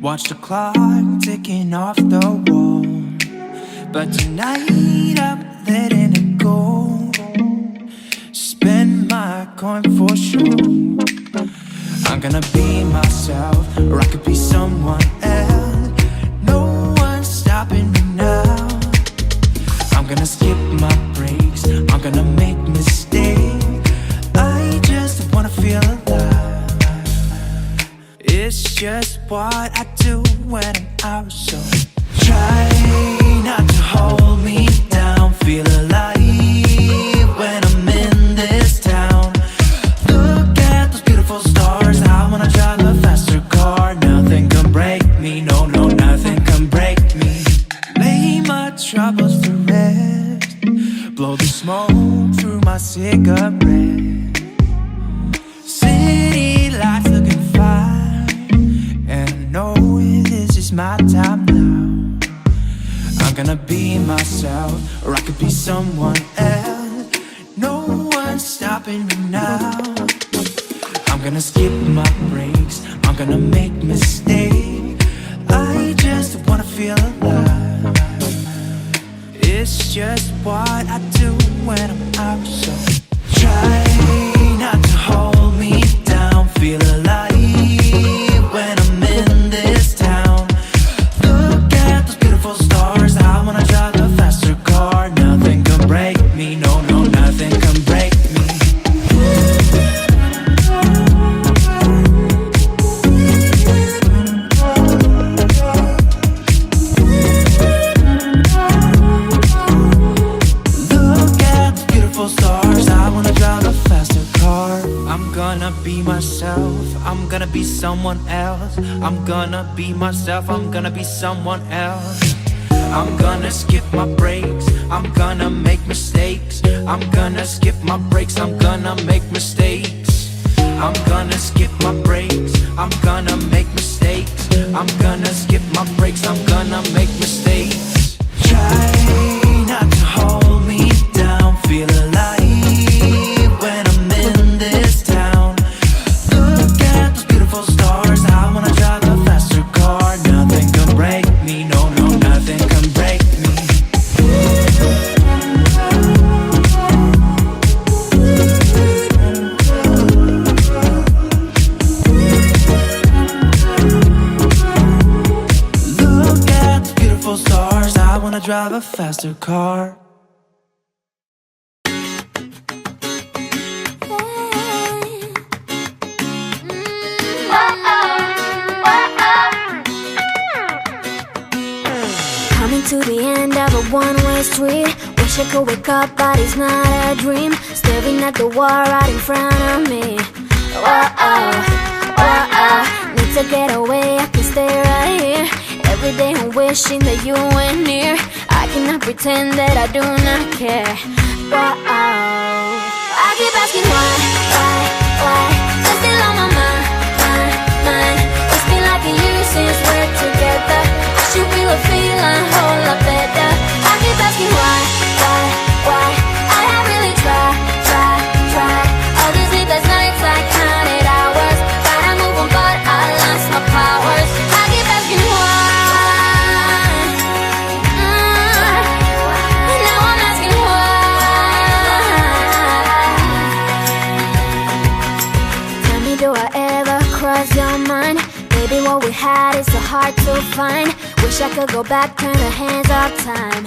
Watch the clock ticking off the wall, but tonight I'm letting it go. Spend my coin for sure. I'm gonna be myself, or I could be someone else. No one's stopping me now. I'm gonna skip my breaks, I'm gonna make mistakes. I just wanna feel alive. It's just what I do when I'm out, so try not to hold me down. Feel alive when I'm in this town. Look at those beautiful stars. I wanna drive a faster car. Nothing can break me, no, no, nothing can break me. Lay my troubles to rest. Blow the smoke through my cigarette. City lights looking fine, and I know this is my time now. I'm gonna be myself, or I could be someone else. No one's stopping me now. I'm gonna skip my breaks, I'm gonna make mistakes. I just wanna feel alive. It's just what I do when I'm out, so try not to hold me down. Feel alive when I'm in this town. Look at those beautiful stars. I wanna drive a faster car. Nothing can break me, no, no, nothing can break me. Look at those beautiful stars. I wanna drive a faster car. I'm gonna be myself, I'm gonna be someone else. I'm gonna be myself, I'm gonna be someone else. I'm gonna skip my breaks, I'm gonna make mistakes. I'm gonna skip my breaks, I'm gonna make mistakes. I'm gonna skip my breaks, I'm gonna make mistakes. I'm gonna skip my breaks, I'm gonna make mistakes. Try not to hold me down, feel alive when I'm in this town. Look at those beautiful stars, I wanna drive a faster car. Nothing can break me, no, no, nothing can break me. Look at those beautiful stars, I wanna drive a faster car. Coming to the end of a one-way street. Wish I could wake up, but it's not a dream. Staring at the wall right in front of me. Need to get away, I can stay right here. Every day I'm wishing that you were near. I cannot pretend that I do not care. I keep asking why? You're still on my mind. It's been like a year since we're together. I should feel a feeling a whole lot better. I keep asking why? I have really tried. All these sleepless nights, I counted hours. Gotta move on, but I lost my powers. I keep asking why. Now I'm asking why. Tell me, do I ever cross your mind? Baby, what we had is so hard to find. Wish I could go back, turn the hands of time.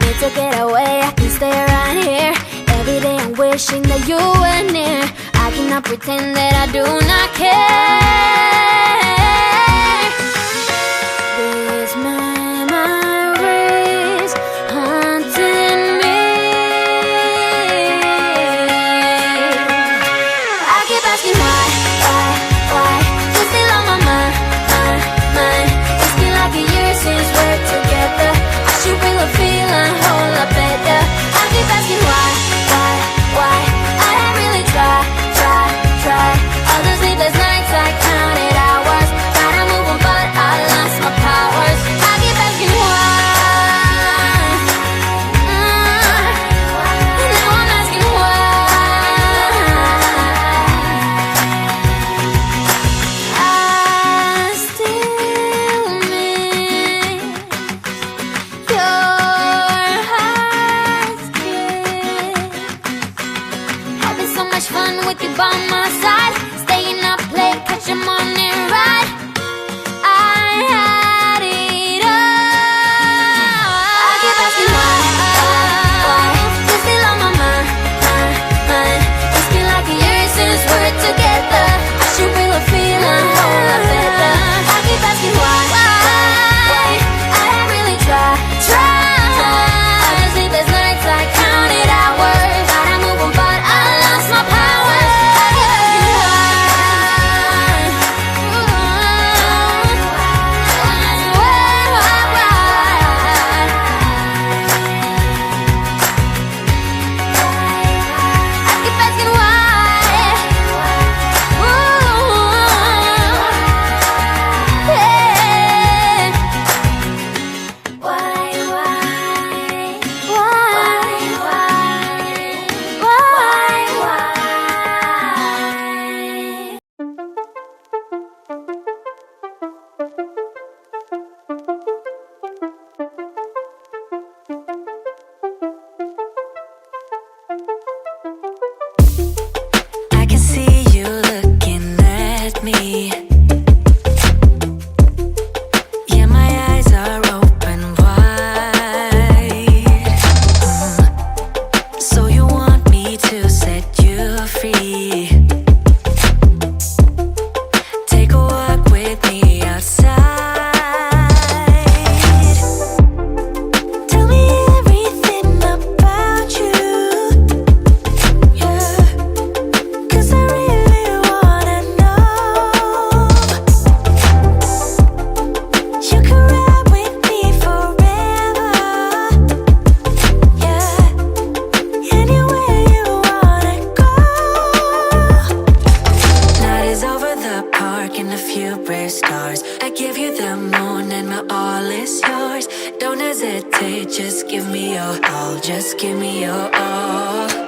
Need to get away, I can stay right here. Every day I'm wishing that you were near. I cannot pretend that I do not care. These memories haunting me. I keep asking why? You're still on my mind. It's been like a year since we're together. I should feel a feeling a whole lot better. I keep asking why? I have really tried. All those sleepless nights, I counted out. rare stars. I give you the moon and my all is yours. Don't hesitate, just give me your all, just give me your all.